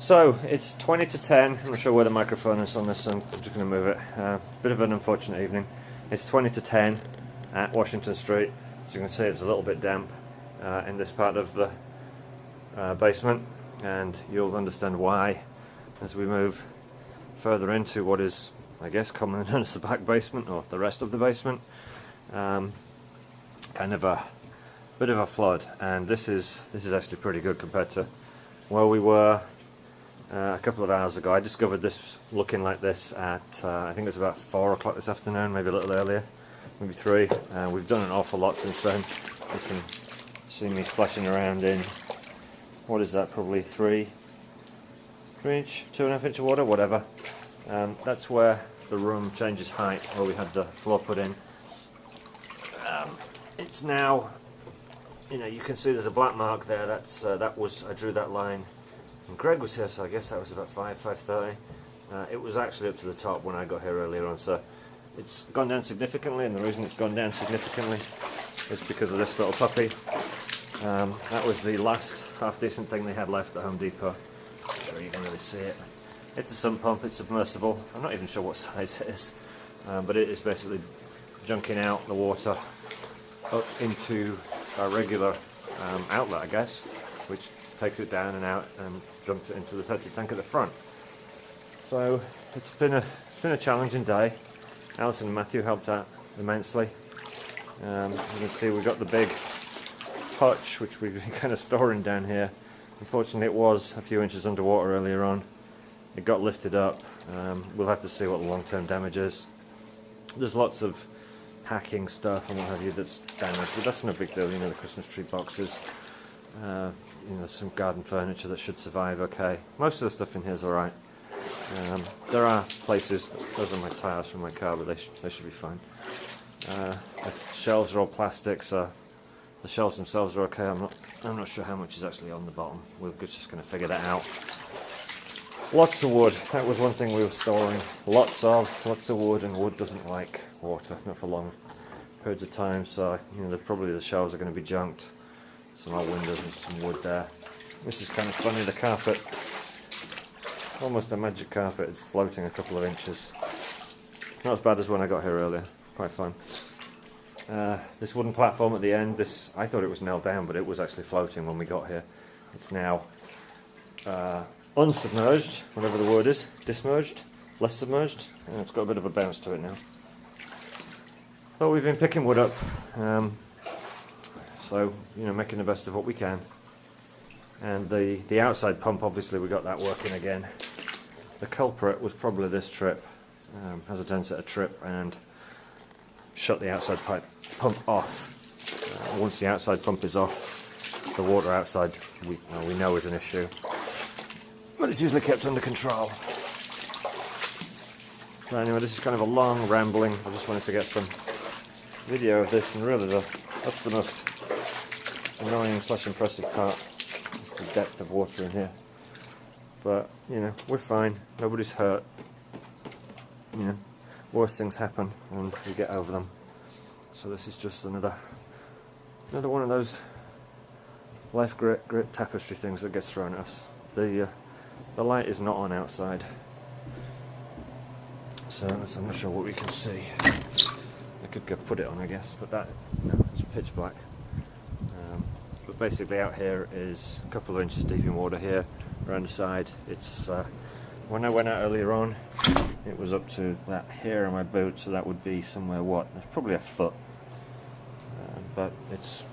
So it's 20 to 10. I'm not sure where the microphone is on this, so I'm just going to move it. Bit of an unfortunate evening. It's 20 to 10 at Washington Street. As you can see, it's a little bit damp in this part of the basement, and you'll understand why as we move further into what is, I guess, commonly known as the back basement, or the rest of the basement. Kind of a bit of a flood, and this is actually pretty good compared to where we were a couple of hours ago. I discovered this looking like this at I think it was about 4 o'clock this afternoon, maybe a little earlier, maybe 3. We've done an awful lot since then. You can see me splashing around in, what is that, probably 3 inch, 2.5 inch of water, whatever. That's where the room changes height, where we had the floor put in. It's now, you can see there's a black mark there. I drew that line, and Greg was here, so I guess that was about 5:30. It was actually up to the top when I got here earlier on, so it's gone down significantly, and the reason it's gone down significantly is because of this little puppy. That was the last half-decent thing they had left at Home Depot. I'm sure you can really see it. It's a sump pump, it's submersible. I'm not even sure what size it is, but it is basically junking out the water up into a regular outlet, I guess, which takes it down and out and dumps it into the septic tank at the front. So it's been a challenging day. Alison and Matthew helped out immensely. You can see we've got the big hutch which we've been kind of storing down here. Unfortunately, it was a few inches underwater earlier on. It got lifted up. We'll have to see what the long-term damage is. There's lots of packing stuff and what have you that's damaged, but that's no big deal. The Christmas tree boxes, some garden furniture that should survive okay. Most of the stuff in here is alright. There are places, those are my tyres from my car, but they should be fine. The shelves are all plastic, so the shelves themselves are okay. I'm not sure how much is actually on the bottom. We're just going to figure that out. Lots of wood. That was one thing we were storing. Lots of wood, and wood doesn't like water, not for long periods of time. So probably the shelves are going to be junked. Some old windows and some wood there. This is kind of funny. The carpet, almost a magic carpet. It's floating a couple of inches. Not as bad as when I got here earlier. Quite fun. This wooden platform at the end. I thought it was nailed down, but it was actually floating when we got here. It's now unsubmerged, whatever the word is, dismerged, less submerged, and it's got a bit of a bounce to it now. But we've been picking wood up, so making the best of what we can. And the outside pump, obviously we got that working again. The culprit was probably this trip. Has a tendency to trip and shut the outside pump off. Once the outside pump is off, the water outside we know is an issue. But it's usually kept under control. So anyway, this is kind of a long rambling. I just wanted to get some video of this, and really that's the most annoying / impressive part. It's the depth of water in here. But we're fine. Nobody's hurt. Worse things happen, and we get over them. So this is just another one of those life grit tapestry things that gets thrown at us. The light is not on outside, so I'm not sure what we can see. I could go put it on, I guess, but it's pitch black. But basically out here is a couple of inches deep in water here, around the side. It's when I went out earlier on, it was up to that hair on my boot, so that would be somewhere, it's probably a foot. But it's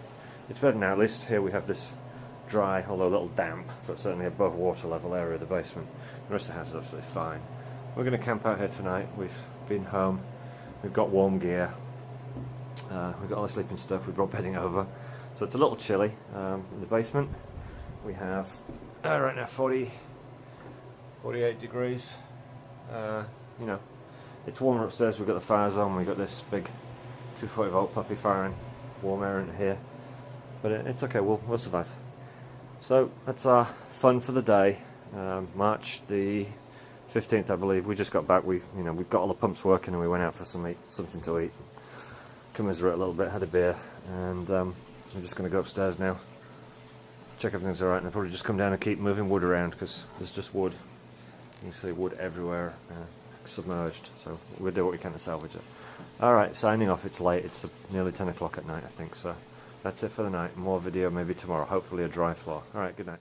better now. At least here we have this dry, although a little damp, but certainly above water level area of the basement. The rest of the house is absolutely fine. We're going to camp out here tonight. We've been home. We've got warm gear. We've got all the sleeping stuff. We brought bedding over. So it's a little chilly in the basement. We have right now 48 degrees. It's warmer upstairs. We've got the fires on. We've got this big 240 volt puppy firing warm air in here. But it's okay. We'll survive. So that's our fun for the day. March the 15th, I believe. We just got back. We've got all the pumps working, and we went out for something to eat. Commiserate a little bit, had a beer, and we're just going to go upstairs now. check everything's alright, and I'll probably just come down and keep moving wood around, because there's just wood. You can see wood everywhere, submerged, so we'll do what we can to salvage it. Alright, signing off. It's late, it's nearly 10 o'clock at night, I think, so that's it for the night. More video maybe tomorrow, hopefully a dry floor. Alright, good night.